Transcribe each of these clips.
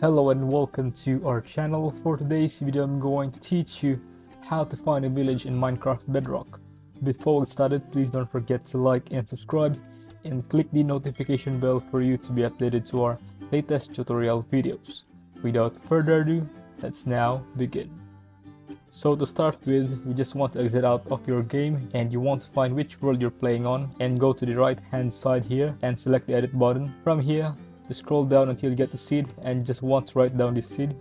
Hello and welcome to our channel. For today's video, I'm going to teach you how to find a village in Minecraft Bedrock. Before we started, please don't forget to like and subscribe and click the notification bell for you to be updated to our latest tutorial videos. Without further ado, let's now begin. So to start with, you just want to exit out of your game and you want to find which world you're playing on and go to the right hand side here and select the edit button. From here, to scroll down until you get to seed and you just want to write down this seed.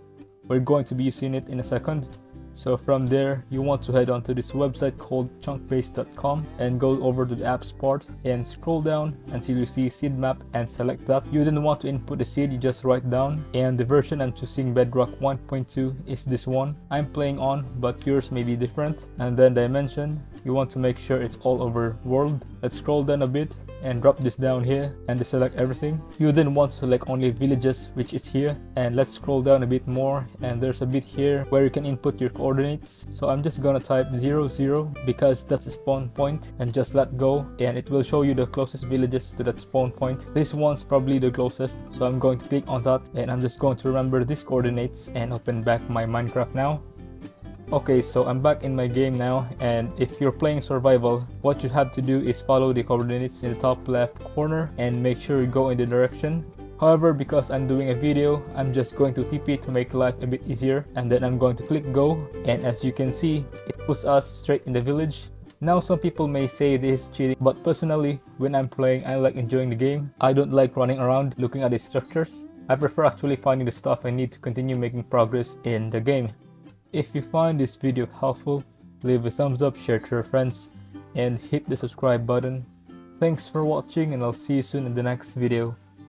We're going to be using it in a second. So from there, you want to head on to this website called chunkbase.com and go over to the apps part and scroll down until you see seed map and select that. You didn't want to input the seed, you just write down, and the version I'm choosing, Bedrock 1.20, is this one I'm playing on, but yours may be different. And then dimension, you want to make sure it's all over world. Let's scroll down a bit and drop this down here and deselect everything. You then want to select only villages, which is here, and let's scroll down a bit more and there's a bit here where you can input your coordinates. So I'm just gonna type 0 0 because that's the spawn point and just let go and it will show you the closest villages to that spawn point. This one's probably the closest, so I'm going to click on that and I'm just going to remember these coordinates and open back my Minecraft now. Okay, so I'm back in my game now, and if you're playing survival, what you have to do is follow the coordinates in the top left corner and make sure you go in the direction. However, because I'm doing a video, I'm just going to TP to make life a bit easier, and then I'm going to click go, and as you can see, it puts us straight in the village. Now some people may say this is cheating, but personally, when I'm playing, I like enjoying the game. I don't like running around looking at the structures. I prefer actually finding the stuff I need to continue making progress in the game. If you find this video helpful, leave a thumbs up, share to your friends, and hit the subscribe button. Thanks for watching and I'll see you soon in the next video.